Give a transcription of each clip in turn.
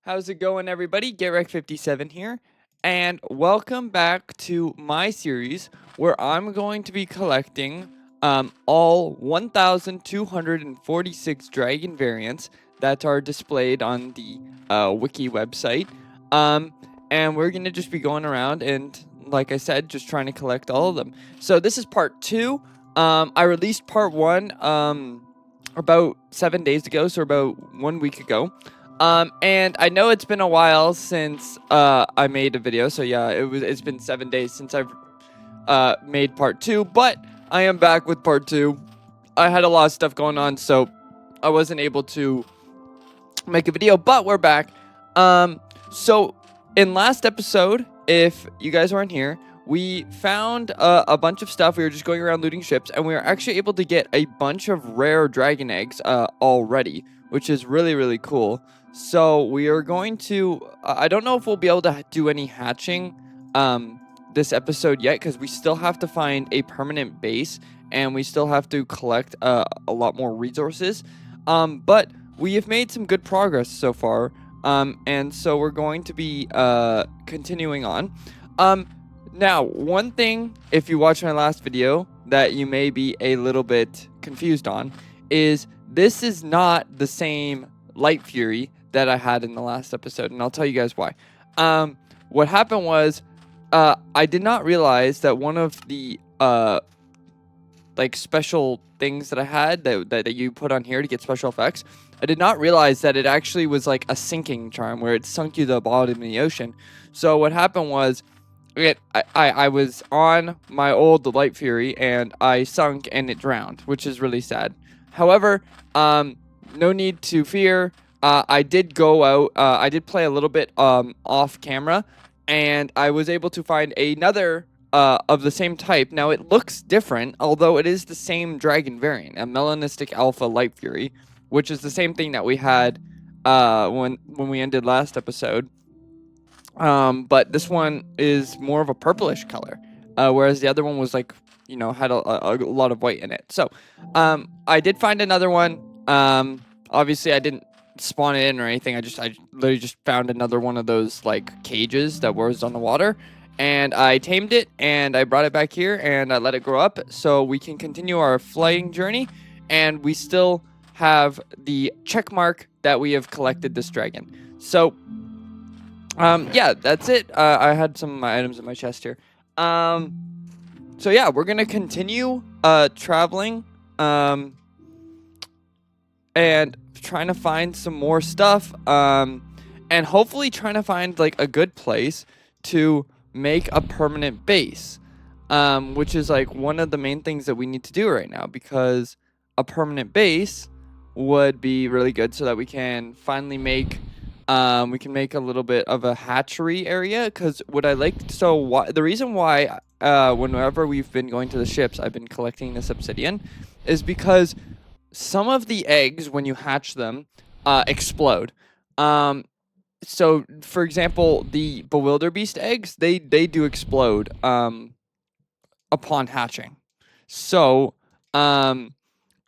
How's it going, everybody? GetRec57 here, and welcome back to my series where I'm going to be collecting all 1,246 dragon variants that are displayed on the wiki website. And we're going to just be going around and, like I said, just trying to collect all of them. So this is part 2. I released part 1 about 7 days ago, so about 1 week ago. And I know it's been a while since I made a video, so yeah, it's been 7 days since I've made part 2, but I am back with part 2. I had a lot of stuff going on, so I wasn't able to make a video, but we're back. So in last episode, if you guys weren't here, we found a bunch of stuff. We were just going around looting ships, and we were actually able to get a bunch of rare dragon eggs already, which is really, really cool. So we are going to, I don't know if we'll be able to do any hatching this episode yet, because we still have to find a permanent base, and we still have to collect a lot more resources. But we have made some good progress so far, and so we're going to be continuing on. Now, one thing, if you watched my last video, that you may be a little bit confused on, is this is not the same Light Fury that I had in the last episode, and I'll tell you guys why. What happened was, I did not realize that one of the like special things that I had that you put on here to get special effects, I did not realize that it actually was like a sinking charm where it sunk you to the bottom of the ocean. So what happened was, I was on my old Light Fury and I sunk and it drowned, which is really sad. However, no need to fear. I did go out. I did play a little bit off camera, and I was able to find another of the same type. Now it looks different, although it is the same dragon variant, a Melanistic Alpha Light Fury, which is the same thing that we had when we ended last episode. But this one is more of a purplish color, whereas the other one was like, had a lot of white in it. So I did find another one. Obviously I didn't spawn it in or anything. I literally just found another one of those like cages that was on the water, and I tamed it and I brought it back here and I let it grow up so we can continue our flying journey, and we still have the check mark that we have collected this dragon. So yeah, that's it. I had some of my items in my chest here. So yeah, we're gonna continue traveling and trying to find some more stuff, and hopefully trying to find like a good place to make a permanent base, which is like one of the main things that we need to do right now, because a permanent base would be really good so that we can finally make a little bit of a hatchery area. Because what I like, the reason why whenever we've been going to the ships, I've been collecting this obsidian, is because some of the eggs, when you hatch them, explode. So, for example, the Bewilderbeast eggs, they do explode upon hatching. So, I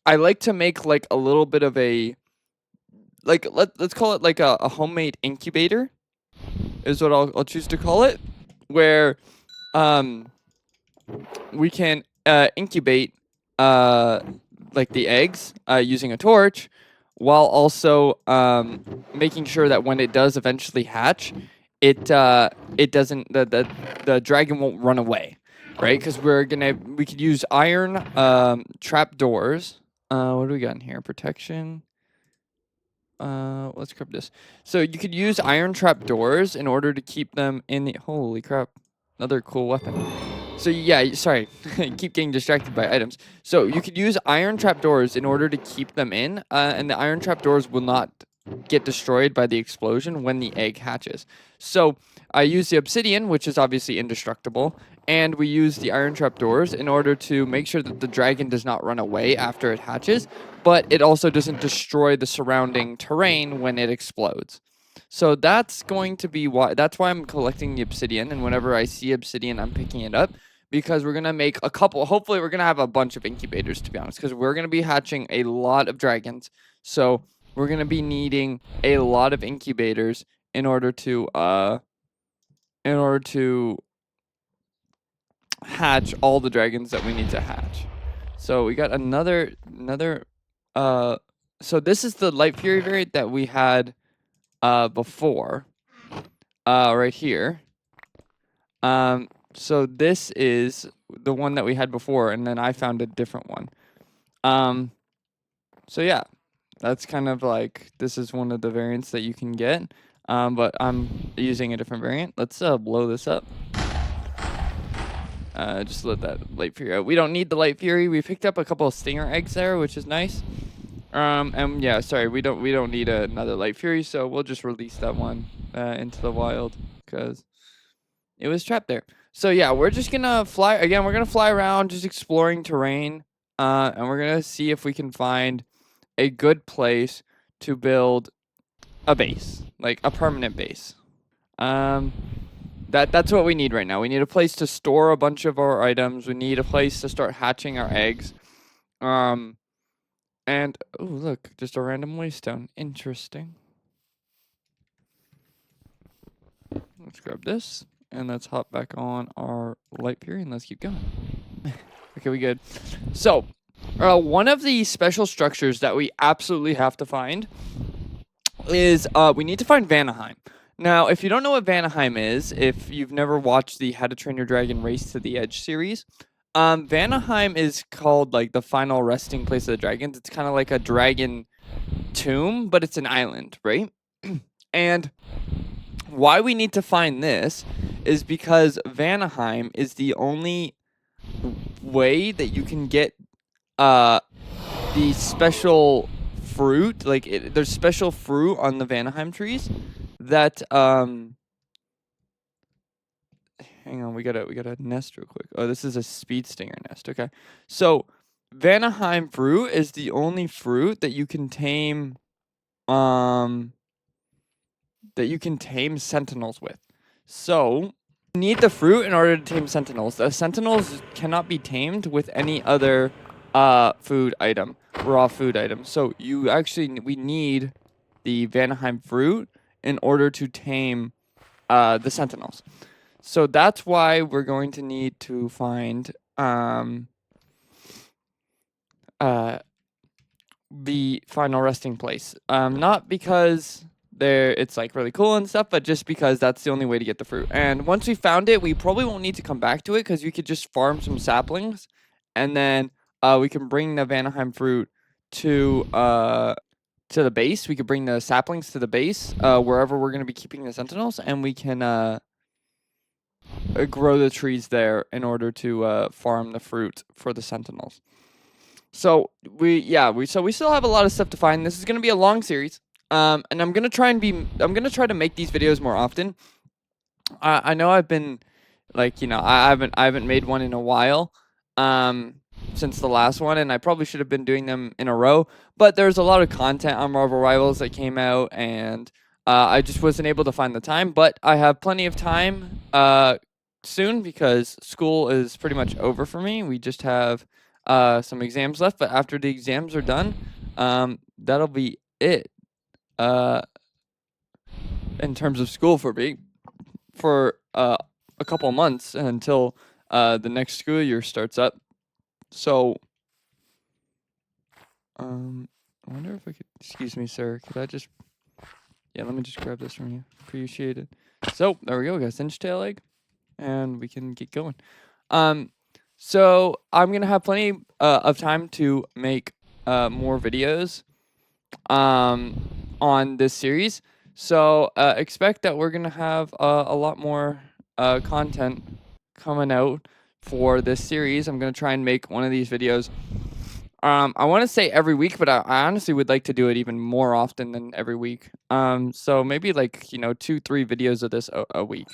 like to make like a little bit of a, like, let's call it like a homemade incubator, is what I'll choose to call it, where we can incubate like the eggs using a torch, while also making sure that when it does eventually hatch, it doesn't, the dragon won't run away, right? Because we could use iron trap doors. What do we got in here? Protection. Let's grab this. So you could use iron trap doors in order to keep them in the, holy crap, another cool weapon. So yeah, sorry, keep getting distracted by items. So you could use iron trapdoors in order to keep them in, and the iron trapdoors will not get destroyed by the explosion when the egg hatches. So I use the obsidian, which is obviously indestructible, and we use the iron trapdoors in order to make sure that the dragon does not run away after it hatches, but it also doesn't destroy the surrounding terrain when it explodes. So that's going to be why, that's why I'm collecting the obsidian, and whenever I see obsidian, I'm picking it up, because we're going to make a couple, hopefully we're going to have a bunch of incubators, to be honest, because we're going to be hatching a lot of dragons. So we're going to be needing a lot of incubators in order to hatch all the dragons that we need to hatch. So we got another so this is the Light Fury variant that we had before right here. So this is the one that we had before, and then I found a different one. So yeah, that's kind of like, this is one of the variants that you can get. But I'm using a different variant. Let's blow this up. Just let that Light Fury out. We don't need the Light Fury. We picked up a couple of Stinger eggs there, which is nice. And yeah, sorry, we don't need another Light Fury, so we'll just release that one into the wild because it was trapped there. So yeah, we're just gonna fly again. We're gonna fly around, just exploring terrain, and we're gonna see if we can find a good place to build a base, like a permanent base. That's what we need right now. We need a place to store a bunch of our items. We need a place to start hatching our eggs. And oh, look, just a random waystone. Interesting. Let's grab this and let's hop back on our Light Fury and let's keep going. Okay, we good. So, one of the special structures that we absolutely have to find is we need to find Vanaheim. Now, if you don't know what Vanaheim is, if you've never watched the How to Train Your Dragon Race to the Edge series, Vanaheim is called like the final resting place of the dragons. It's kind of like a dragon tomb, but it's an island, right? And why we need to find this is because Vanaheim is the only way that you can get the special fruit. Like there's special fruit on the Vanaheim trees that hang on, we gotta nest real quick. Oh, this is a speed stinger nest. Okay, so Vanaheim fruit is the only fruit that you can tame sentinels with. So you need the fruit in order to tame sentinels. The sentinels cannot be tamed with any other food item, raw food item. So we need the Vanaheim fruit in order to tame the sentinels. So that's why we're going to need to find the final resting place. Not because it's like really cool and stuff, but just because that's the only way to get the fruit. And once we found it, we probably won't need to come back to it because you could just farm some saplings, and then we can bring the Vanaheim fruit to the base. We could bring the saplings to the base wherever we're going to be keeping the sentinels, and we can grow the trees there in order to farm the fruit for the sentinels. So we still have a lot of stuff to find. This is going to be a long series. And I'm going to try to make these videos more often. I know I've been like, I haven't made one in a while. Since the last one, and I probably should have been doing them in a row, but there's a lot of content on Marvel Rivals that came out, and I just wasn't able to find the time, but I have plenty of time soon because school is pretty much over for me. We just have some exams left, but after the exams are done, that'll be it in terms of school for me for a couple months until the next school year starts up. So I wonder if I could, excuse me, sir, could I just, yeah, let me just grab this from you. Appreciate it. So there we go, we got a cinch tail egg, and we can get going. So I'm gonna have plenty of time to make more videos on this series. So expect that we're gonna have a lot more content coming out for this series. I'm gonna try and make one of these videos. I want to say every week, but I honestly would like to do it even more often than every week. So maybe like 2-3 videos of this a week,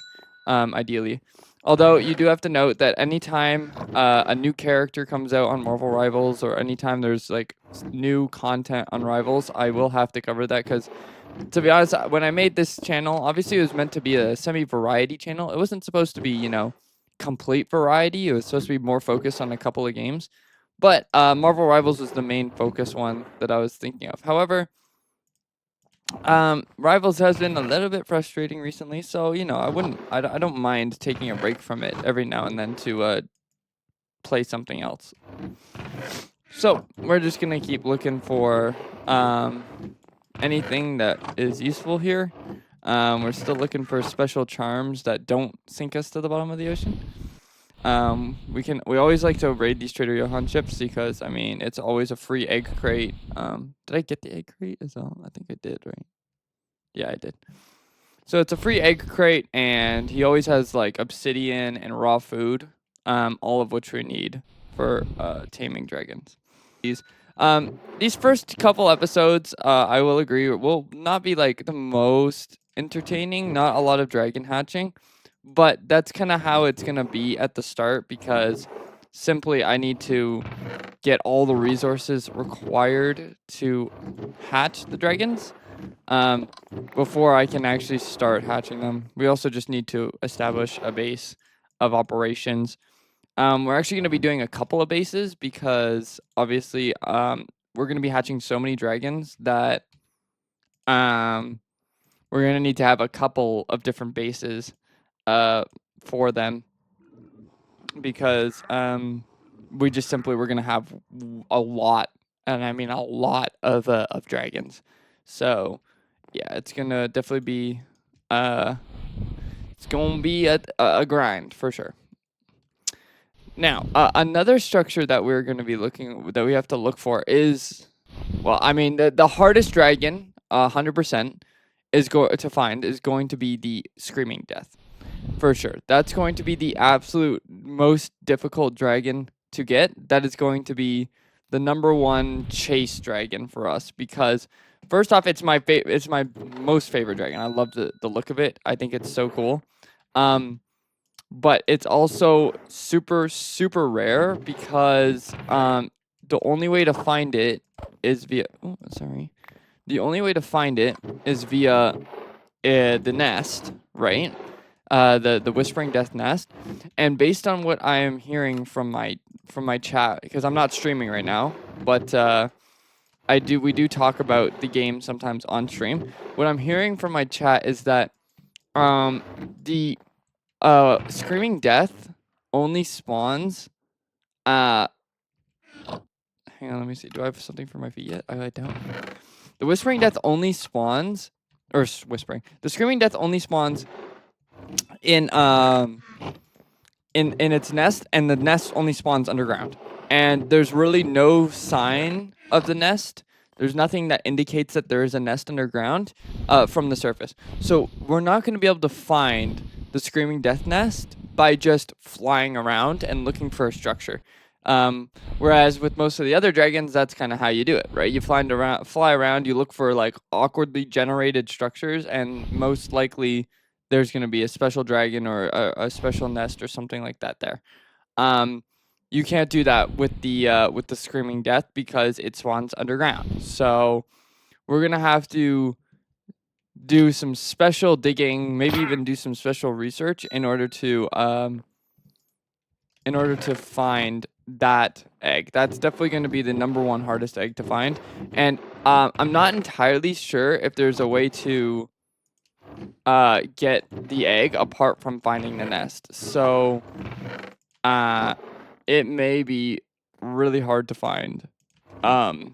ideally. Although you do have to note that anytime a new character comes out on Marvel Rivals, or anytime there's like new content on Rivals, I will have to cover that because, to be honest, when I made this channel, obviously it was meant to be a semi-variety channel. It wasn't supposed to be, complete variety. It was supposed to be more focused on a couple of games. But Marvel Rivals was the main focus one that I was thinking of. However, Rivals has been a little bit frustrating recently, so I don't mind taking a break from it every now and then to play something else. So we're just gonna keep looking for anything that is useful here. We're still looking for special charms that don't sink us to the bottom of the ocean. We always like to raid these Trader Johan ships because I mean it's always a free egg crate. Did I get the egg crate as well? I think I did, right? Yeah, I did. So it's a free egg crate, and he always has like obsidian and raw food, all of which we need for taming dragons. These first couple episodes, I will agree, will not be like the most entertaining. Not a lot of dragon hatching, but that's kind of how it's gonna be at the start because simply I need to get all the resources required to hatch the dragons before I can actually start hatching them. We also just need to establish a base of operations. We're actually going to be doing a couple of bases because obviously we're going to be hatching so many dragons that we're going to need to have a couple of different bases for them because we're going to have a lot, and I mean a lot of dragons. So yeah, it's gonna definitely be it's gonna be a grind for sure. Now, another structure that we're gonna be that we have to look for is, well, I mean the hardest dragon, 100% is to find is going to be the Screaming Death, for sure. That's going to be the absolute most difficult dragon to get. That is going to be the number one chase dragon for us because first off, it's my most favorite dragon. I love the look of it. I think it's so cool. But it's also super super rare because the only way to find it is via the only way to find it is via the nest, right? The Whispering Death nest, and based on what I am hearing from my chat, because I'm not streaming right now, but we do talk about the game sometimes on stream. What I'm hearing from my chat is that the Screaming Death only spawns hang on, let me see. Do I have something for my feet yet? I don't. The Whispering Death only spawns whispering. The Screaming Death only spawns in in its nest, and the nest only spawns underground. And there's really no sign of the nest. There's nothing that indicates that there is a nest underground from the surface. So we're not going to be able to find the Screaming Death nest by just flying around and looking for a structure. Whereas with most of the other dragons, that's kind of how you do it, right? You fly around, you look for like awkwardly generated structures, and most likely there's going to be a special dragon or a special nest or something like that there. You can't do that with the Screaming Death because it spawns underground. So we're gonna have to do some special digging, maybe even do some special research in order to find that egg. That's definitely going to be the number one hardest egg to find, and I'm not entirely sure if there's a way to get the egg apart from finding the nest. So it may be really hard to find, to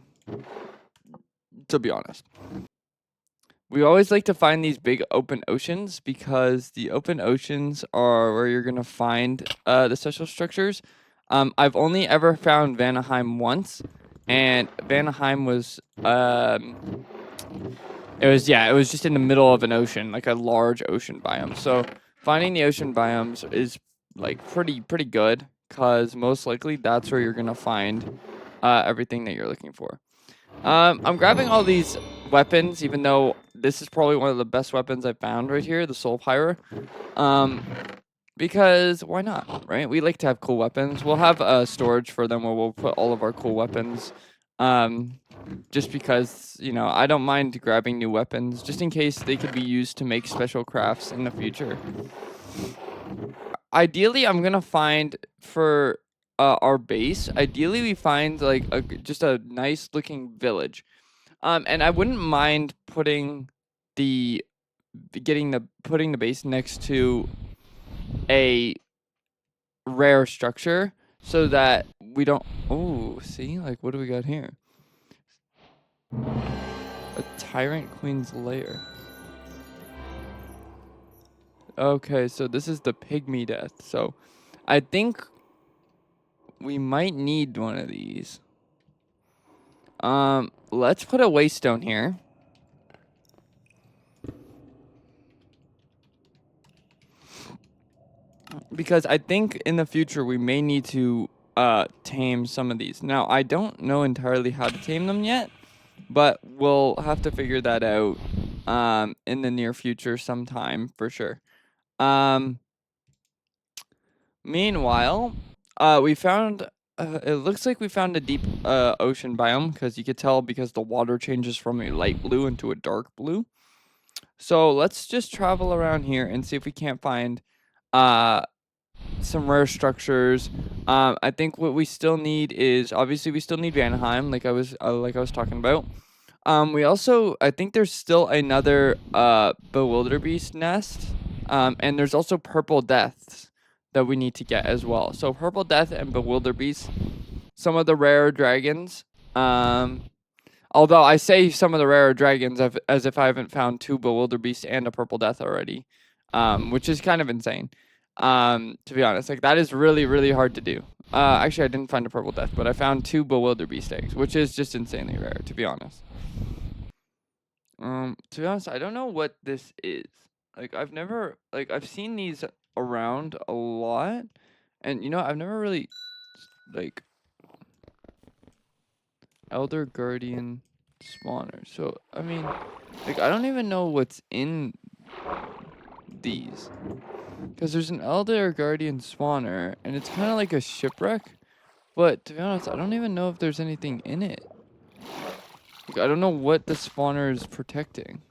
be honest. We always like to find these big open oceans because the open oceans are where you're gonna find the special structures. I've only ever found Vanaheim once, and Vanaheim was it was just in the middle of an ocean, like a large ocean biome. So finding the ocean biomes is like pretty good because most likely that's where you're gonna find everything that you're looking for. I'm grabbing all these weapons, even though this is probably one of the best weapons I've found right here, the Soul Pyre. Because why not, right? We like to have cool weapons. We'll have storage for them where we'll put all of our cool weapons. Just because, I don't mind grabbing new weapons, just in case they could be used to make special crafts in the future. Ideally, I'm gonna find for our base. Ideally, we find like just a nice looking village. And I wouldn't mind putting the putting the base next to a rare structure so that we don't. Oh, see, like what do we got here? A tyrant queen's lair. Okay, so this is the pygmy death. So I think we might need one of these. Let's put a waystone here. Because I think in the future we may need to tame some of these. Now, I don't know entirely how to tame them yet, but we'll have to figure that out in the near future sometime for sure. Meanwhile, we found it looks like we found a deep ocean biome because you could tell because the water changes from a light blue into a dark blue. So let's just travel around here and see if we can't find some rare structures. I think what we still need is obviously we still need Vanaheim, like I was talking about. We also I think there's still another Bewilderbeast nest. And there's also Purple Deaths that we need to get as well. So Purple Death and Bewilderbeast, some of the rare dragons. Although I say some of the rare dragons as if I haven't found 2 Bewilderbeast and a Purple Death already, which is kind of insane. To be honest, like that is really, really hard to do. Actually, I didn't find a Purple Death, but I found 2 Bewilderbeast eggs, which is just insanely rare, to be honest. To be honest, I don't know what this is. Like, I've seen these around a lot, and I've never really, like, Elder Guardian spawner. So, I mean, like, I don't even know what's in these. Because there's an Elder Guardian spawner, and it's kind of like a shipwreck. But, to be honest, I don't even know if there's anything in it. Like, I don't know what the spawner is protecting.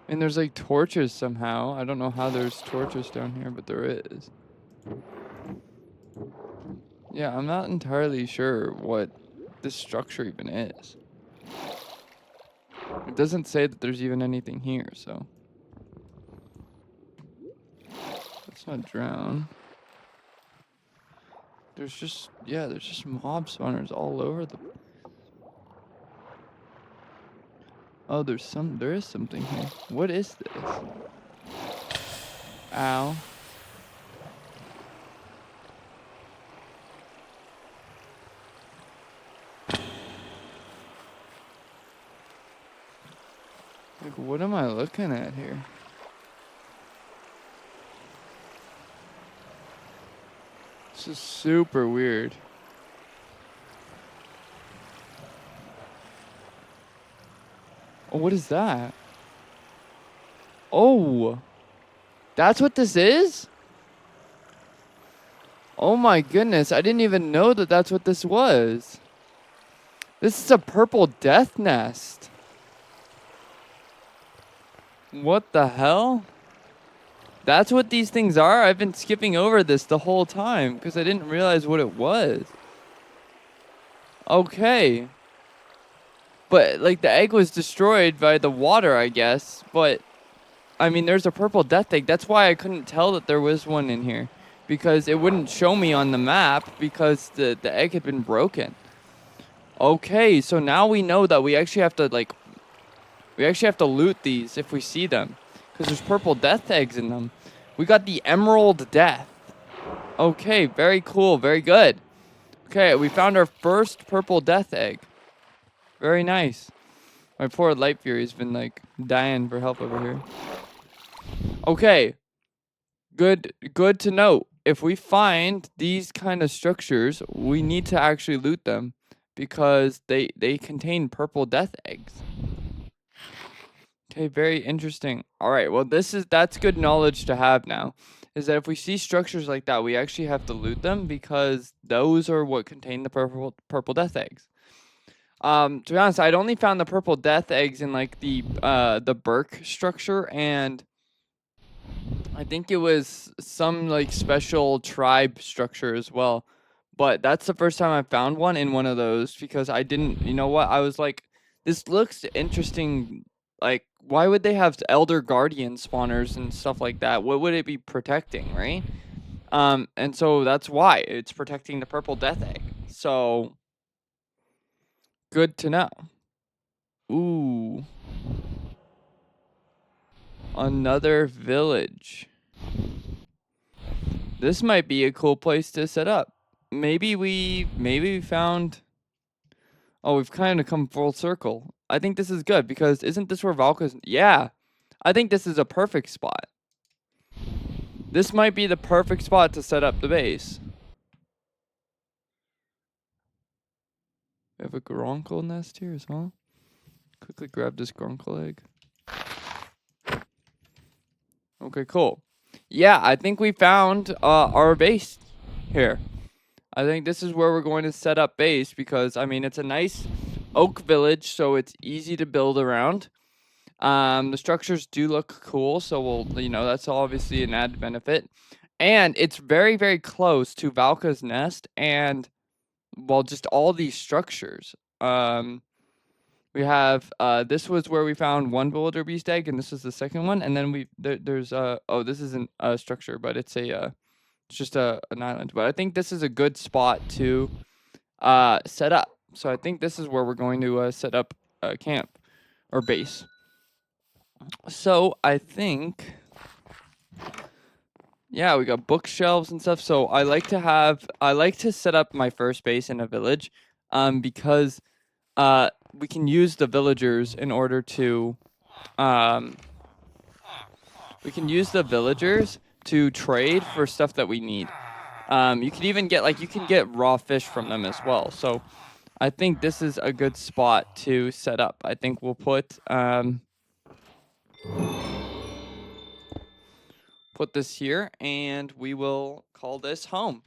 And there's like torches somehow. I don't know how there's torches down here, but there is. Yeah, I'm not entirely sure what this structure even is. It doesn't say that there's even anything here, so. Let's not drown. There's just mob spawners all over the. Oh, there is something here. What is this? Ow. Like, what am I looking at here? This is super weird. Oh, what is that? Oh, that's what this is? Oh my goodness, I didn't even know that that's what this was. This is a purple death nest. What the hell? That's what these things are? I've been skipping over this the whole time because I didn't realize what it was. Okay. But, like, the egg was destroyed by the water, I guess. But, I mean, there's a purple death egg. That's why I couldn't tell that there was one in here. Because it wouldn't show me on the map because the egg had been broken. Okay, so now we know that we actually have to, like, loot these if we see them. Because there's purple death eggs in them. We got the emerald death. Okay, very cool, very good. Okay, we found our first purple death egg. Very nice. My poor Light Fury's been, like, dying for help over here. Okay. Good to note. If we find these kind of structures, we need to actually loot them because they contain purple death eggs. Okay, very interesting. All right, well, that's good knowledge to have now. Is that if we see structures like that, we actually have to loot them because those are what contain the purple death eggs. To be honest, I'd only found the purple death eggs in like the berk structure and I think it was some like special tribe structure as well. But that's the first time I found one in one of those because I didn't, you know what? I was like, this looks interesting. Like, why would they have elder guardian spawners and stuff like that? What would it be protecting, right? And so that's why it's protecting the purple death egg. So good to know. Ooh, another village. This might be a cool place to set up. Maybe we found. Oh, we've kind of come full circle. I think this is good because isn't this where Valka's? Yeah, I think this is a perfect spot. This might be the perfect spot to set up the base. We have a Gronkle nest here as well. Quickly grab this Gronkle egg. Okay, cool. Yeah, I think we found our base here. I think this is where we're going to set up base because, I mean, it's a nice oak village, so it's easy to build around. The structures do look cool, so that's obviously an added benefit. And it's very, very close to Valka's nest and, well, just all these structures. We have, this was where we found one villager beast egg, and this is the second one. And then there's, this isn't a structure, but it's it's just an island. But I think this is a good spot to set up. So I think this is where we're going to set up camp or base. So I think, yeah, we got bookshelves and stuff. So I like to set up my first base in a village, because we can use the villagers in order to, trade for stuff that we need. You can even get raw fish from them as well. So I think this is a good spot to set up. I think we'll put this here, and we will call this home.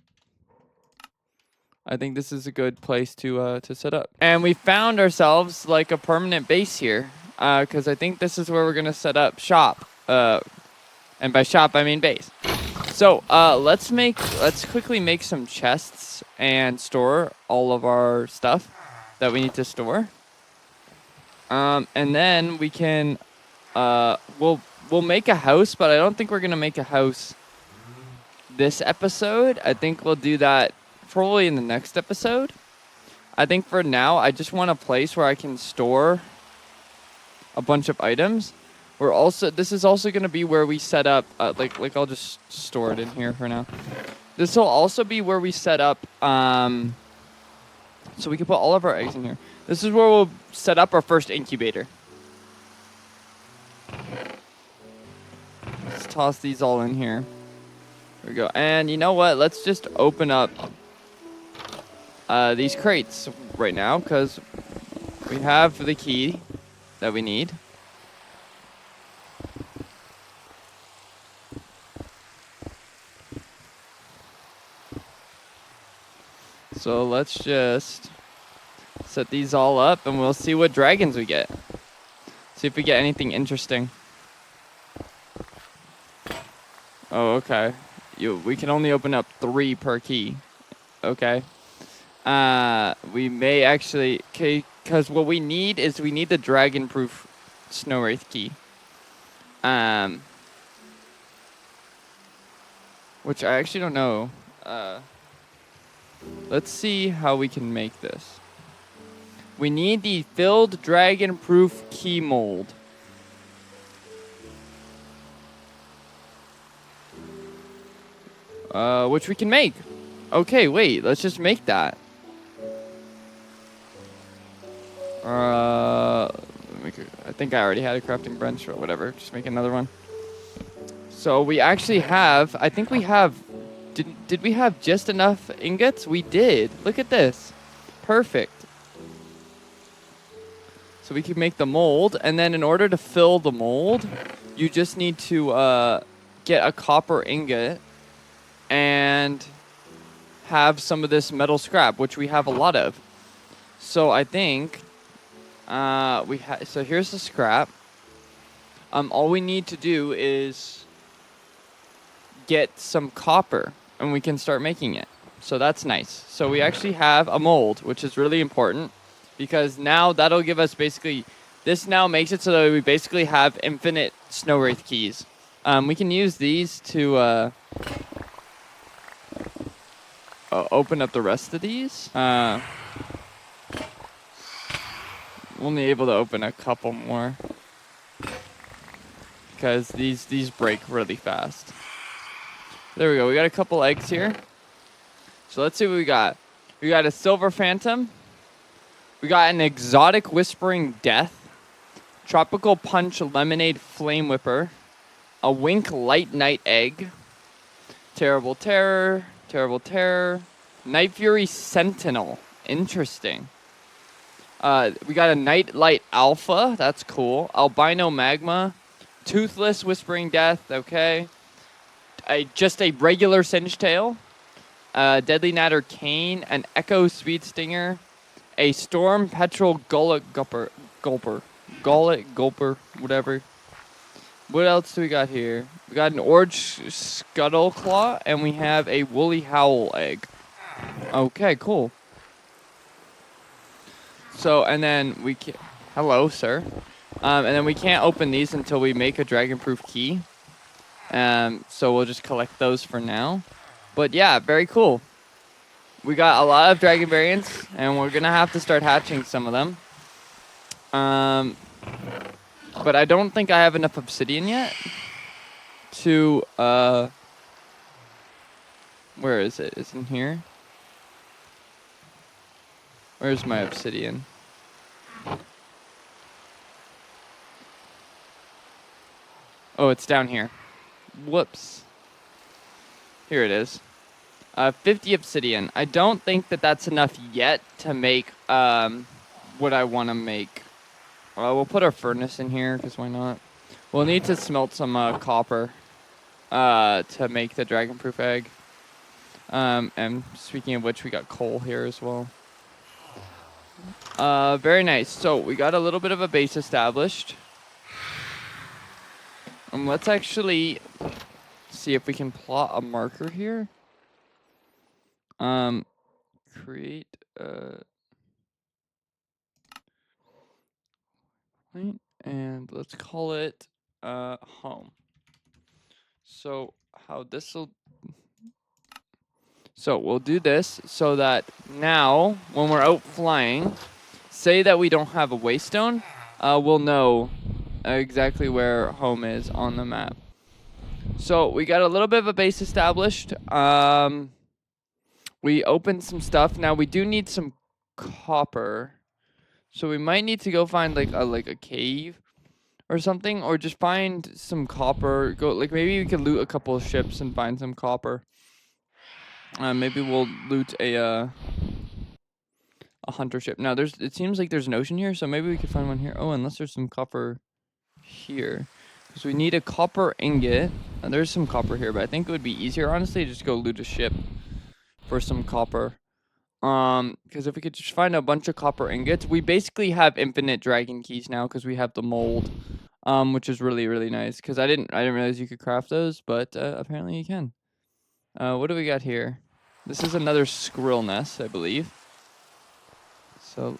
I think this is a good place to set up. And we found ourselves like a permanent base here, because I think this is where we're gonna set up shop. And by shop I mean base. So let's quickly make some chests and store all of our stuff that we need to store. And then we can we'll make a house, but I don't think we're gonna make a house this episode. I think we'll do that probably in the next episode. I think for now, I just want a place where I can store a bunch of items. This is also gonna be where we set up, like I'll just store it in here for now. This will also be where we set up, so we can put all of our eggs in here. This is where we'll set up our first incubator. Let's toss these all in here. There we go. And you know what? Let's just open up these crates right now because we have the key that we need. So let's just set these all up and we'll see what dragons we get. See if we get anything interesting. Oh, okay. We can only open up 3 per key. Okay. We may actually, because what we need is the dragon-proof snow wraith key. Which I actually don't know. Let's see how we can make this. We need the filled dragon-proof key mold. Which we can make. Okay, wait, let's just make that. I think I already had a crafting bench or whatever. Just make another one. So we actually have, I think we have, did we have just enough ingots? We did. Look at this. Perfect. So we can make the mold, and then in order to fill the mold, you just need to get a copper ingot and have some of this metal scrap, which we have a lot of. So I think so here's the scrap. All we need to do is get some copper, and we can start making it. So that's nice. So we actually have a mold, which is really important, because now that'll give us basically, this now makes it so that we basically have infinite snow wraith keys. We can use these to open up the rest of these. We'll only able to open a couple more, because these break really fast. There we go. We got a couple eggs here. So let's see what we got. We got a silver phantom. We got an exotic whispering death. Tropical punch lemonade flame whipper. A wink light night egg. Terrible terror. Terrible terror. Night fury sentinel. Interesting. We got a night light alpha. That's cool. Albino magma. Toothless whispering death. Okay. Just a regular singe tail. Deadly Natter Cane, an Echo Speed Stinger, a Storm Petrol Gullet Gulper, whatever. What else do we got here? We got an Orange Scuttle Claw, and we have a Woolly Howl egg. Okay, cool. So, and then we can, hello, sir. And then we can't open these until we make a dragon-proof key. So we'll just collect those for now. But yeah, very cool. We got a lot of dragon variants, and we're gonna have to start hatching some of them. But I don't think I have enough obsidian yet to where is it? It's in here. Where's my obsidian? Oh, it's down here. Whoops. Here it is. 50 obsidian. I don't think that that's enough yet to make what I want to make. We'll put our furnace in here, because why not? We'll need to smelt some copper to make the dragon-proof egg. And speaking of which, we got coal here as well. Very nice. So we got a little bit of a base established. Let's actually see if we can plot a marker here. Create point, and let's call it home. So we'll do this so that now when we're out flying, say that we don't have a waystone, we'll know exactly where home is on the map. So we got a little bit of a base established. We opened some stuff. Now we do need some copper, so we might need to go find like a cave or something, or just find some copper. Maybe we could loot a couple of ships and find some copper. Maybe we'll loot a hunter ship. Now it seems like there's an ocean here, so maybe we could find one here. Oh, unless there's some copper here, because we need a copper ingot. There's some copper here, but I think it would be easier, honestly, to just go loot a ship for some copper. Because if we could just find a bunch of copper ingots, we basically have infinite dragon keys now, because we have the mold, which is really, really nice. Because I didn't realize you could craft those, but apparently you can. What do we got here? This is another squirrel nest, I believe. So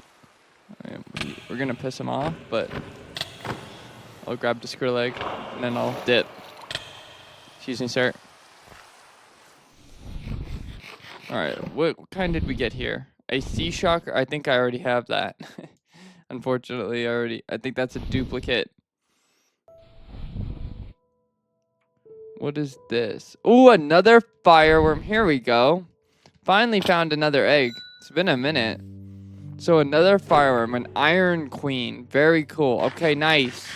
we're gonna piss him off, but I'll grab the squirrel egg and then I'll dip. Excuse me, sir. All right, what kind did we get here? A sea shocker? I think I already have that. Unfortunately, I think that's a duplicate. What is this? Ooh, another fireworm. Here we go. Finally found another egg. It's been a minute. So another fireworm, an iron queen. Very cool. Okay, nice.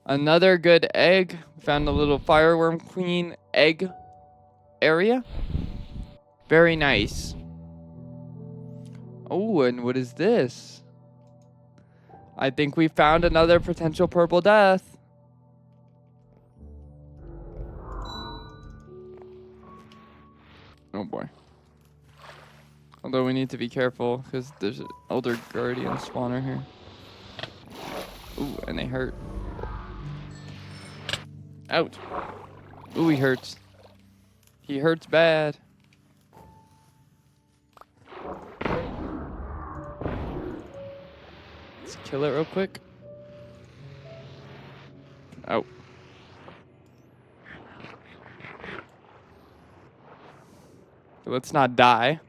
Another good egg. Found a little fireworm queen egg area. Very nice. Oh, and what is this? I think we found another potential purple death. Oh boy. Although we need to be careful because there's an older guardian spawner here. Ooh, and they hurt. Out. Ooh, he hurts. He hurts bad. Let's kill it real quick. Oh. Let's not die.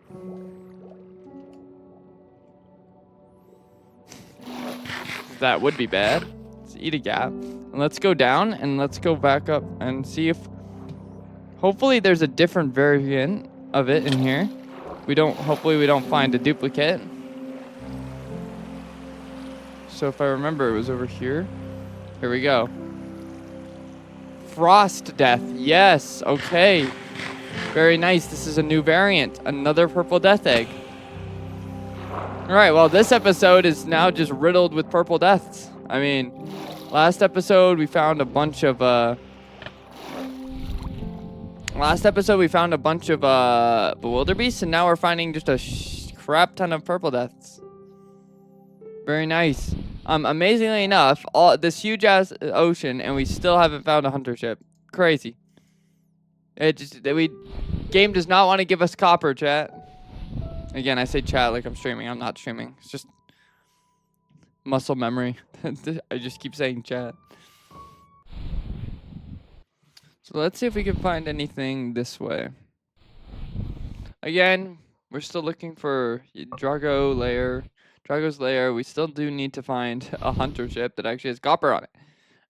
That would be bad. Let's eat a gap. And let's go down and let's go back up and see if... Hopefully there's a different variant of it in here. Hopefully we don't find a duplicate. So if I remember, it was over here. Here we go. Frost Death. Yes. Okay. Very nice. This is a new variant. Another purple death egg. All right. Well, this episode is now just riddled with purple deaths. I mean, last episode we found a bunch of bewilderbeasts, and now we're finding just a crap ton of purple deaths. Very nice. Amazingly enough, this huge ass ocean, and we still haven't found a hunter ship. Crazy. Game does not want to give us copper, chat. Again, I say chat like I'm streaming. I'm not streaming. It's just muscle memory. I just keep saying chat. So let's see if we can find anything this way. Again, we're still looking for Drago's lair. We still do need to find a hunter ship that actually has copper on it.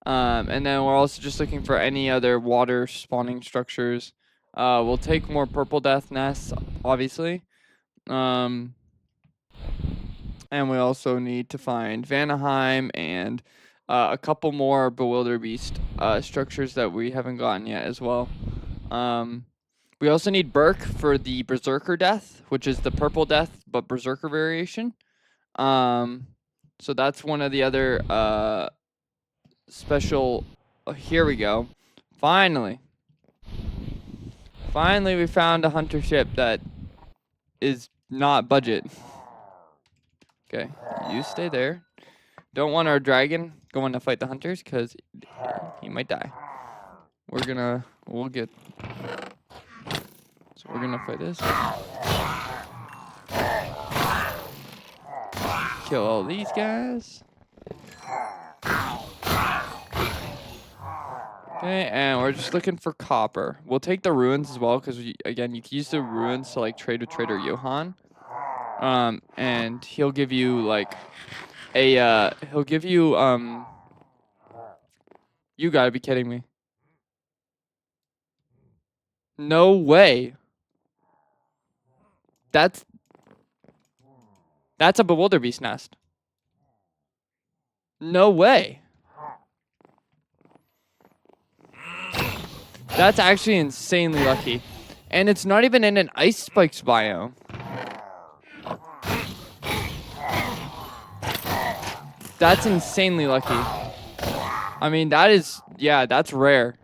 And then we're also just looking for any other water spawning structures. We'll take more purple death nests, obviously. And we also need to find Vanaheim and a couple more bewilderbeast structures that we haven't gotten yet as well. We also need berk for the berserker death, which is the purple death but berserker variation. So that's one of the other special. Here we go. Finally we found a hunter ship that is not budget. Okay, you stay there. Don't want our dragon going to fight the hunters because he might die. So we're gonna fight this. Kill all these guys. Okay, and we're just looking for copper. We'll take the ruins as well because again, you can use the ruins to like trade with Trader Johan. And he'll give you like you gotta be kidding me. No way. That's a bewilderbeast nest. No way. That's actually insanely lucky. And it's not even in an ice spikes biome. That's insanely lucky. I mean, that's rare.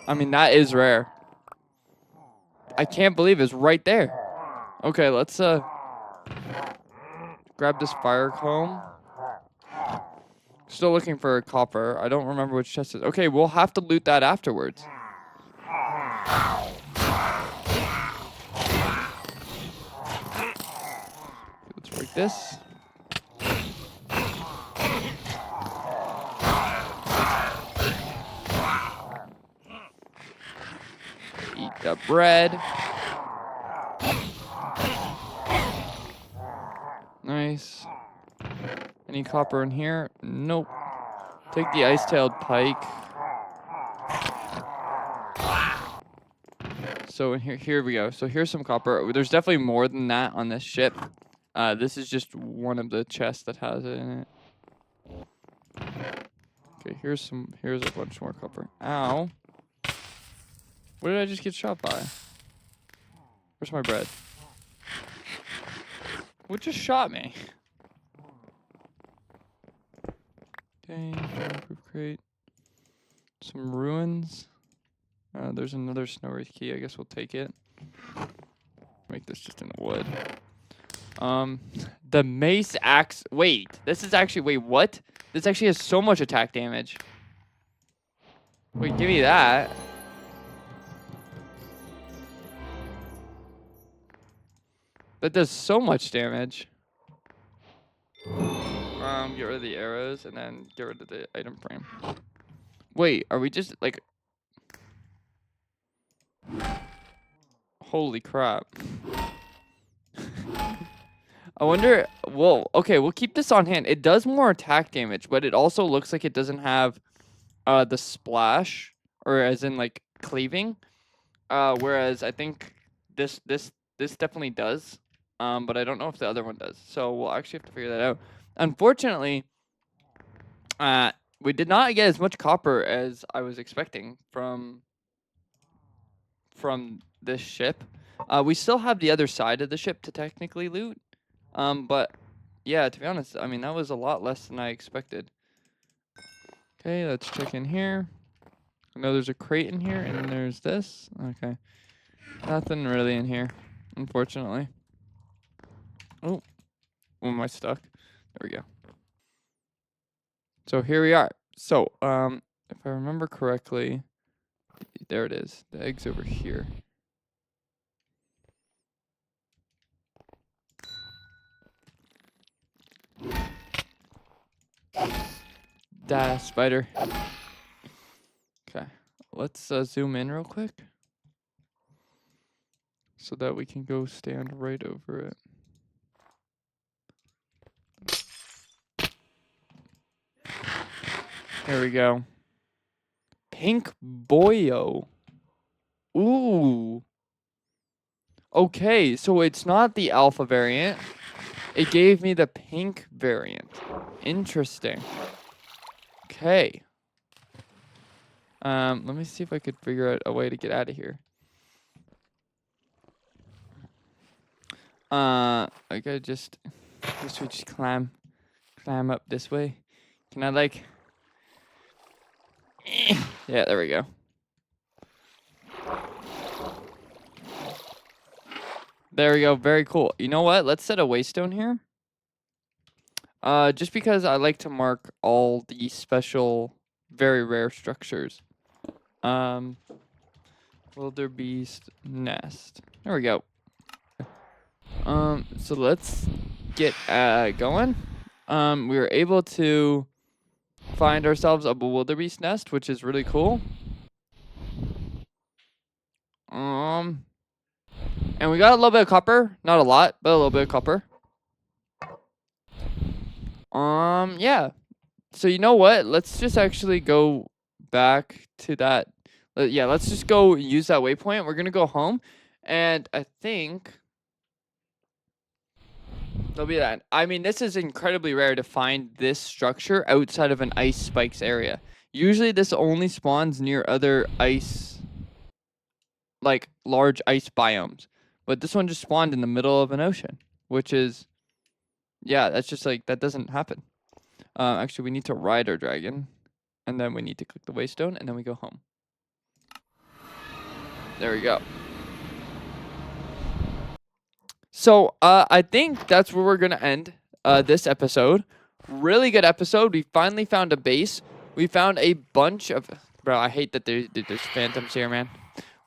I mean, that is rare. I can't believe it's right there. Okay, let's grab this fire comb. Still looking for copper. I don't remember which chest it is. Okay, we'll have to loot that afterwards. Let's break this. Eat the bread. Nice. Any copper in here? Nope. Take the ice-tailed pike. So here we go. So here's some copper. There's definitely more than that on this ship. This is just one of the chests that has it in it. Okay, here's a bunch more copper. Ow. What did I just get shot by? Where's my bread? What just shot me? Okay, fireproof crate. Some ruins. There's another snow wraith key. I guess we'll take it. Make this just in wood. The mace axe. Wait, this is actually. Wait, what? This actually has so much attack damage. Wait, give me that. That does so much damage. Get rid of the arrows and then get rid of the item frame. Wait, are we just like... Holy crap. I wonder... Whoa, okay, we'll keep this on hand. It does more attack damage, but it also looks like it doesn't have the splash, or as in like cleaving. Whereas I think this definitely does. But I don't know if the other one does. So we'll actually have to figure that out. Unfortunately, we did not get as much copper as I was expecting from this ship. We still have the other side of the ship to technically loot. But yeah, to be honest, I mean, that was a lot less than I expected. Okay, let's check in here. I know there's a crate in here, and then there's this. Okay. Nothing really in here, unfortunately. Oh, am I stuck? There we go. So here we are. So, if I remember correctly, there it is. The egg's over here. Da spider. Okay, let's zoom in real quick so that we can go stand right over it. There we go. Pink boyo. Ooh. Okay, so it's not the alpha variant. It gave me the pink variant. Interesting. Okay. Let me see if I could figure out a way to get out of here. I gotta just we just climb up this way. Can I like? Yeah, there we go. There we go. Very cool. You know what? Let's set a waystone here. Just because I like to mark all the special, very rare structures. Wildebeest nest. There we go. So let's get going. We were able to find ourselves a wildebeest nest, which is really cool. And we got a little bit of copper. Not a lot, but a little bit of copper. Yeah. So you know what? Let's just actually go back to that. Yeah, let's just go use that waypoint. We're gonna go home, and I think there'll be that. I mean, this is incredibly rare to find this structure outside of an ice spikes area. Usually, this only spawns near other ice, like large ice biomes. But this one just spawned in the middle of an ocean, which is, yeah, that's just like, that doesn't happen. Actually, we need to ride our dragon, and then we need to click the waystone, and then we go home. There we go. So, I think that's where we're gonna end this episode. Really good episode. We finally found a base. We found a bunch of... Bro, I hate that there's phantoms here, man.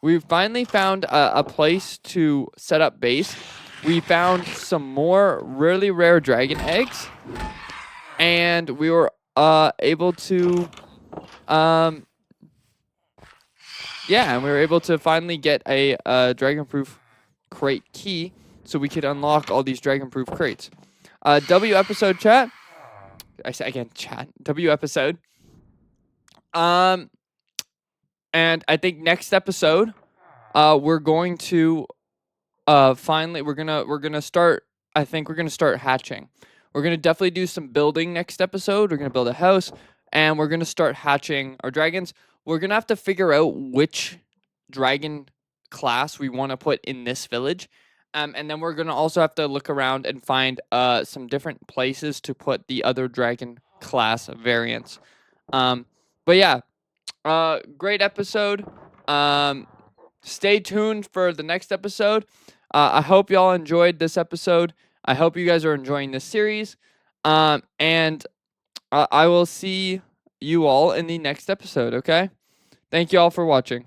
We finally found a place to set up base. We found some more really rare dragon eggs. And we were able to... yeah, and we were able to finally get a dragon-proof crate key so we could unlock all these dragon-proof crates. W episode chat. I say again, chat. W episode. And I think next episode, we're going to finally we're gonna start. I think we're gonna start hatching. We're gonna definitely do some building next episode. We're gonna build a house, and we're gonna start hatching our dragons. We're gonna have to figure out which dragon class we want to put in this village. And then we're gonna also have to look around and find some different places to put the other dragon class variants. But yeah, great episode. Stay tuned for the next episode. I hope y'all enjoyed this episode. I hope you guys are enjoying this series. And I will see you all in the next episode. Okay. Thank you all for watching.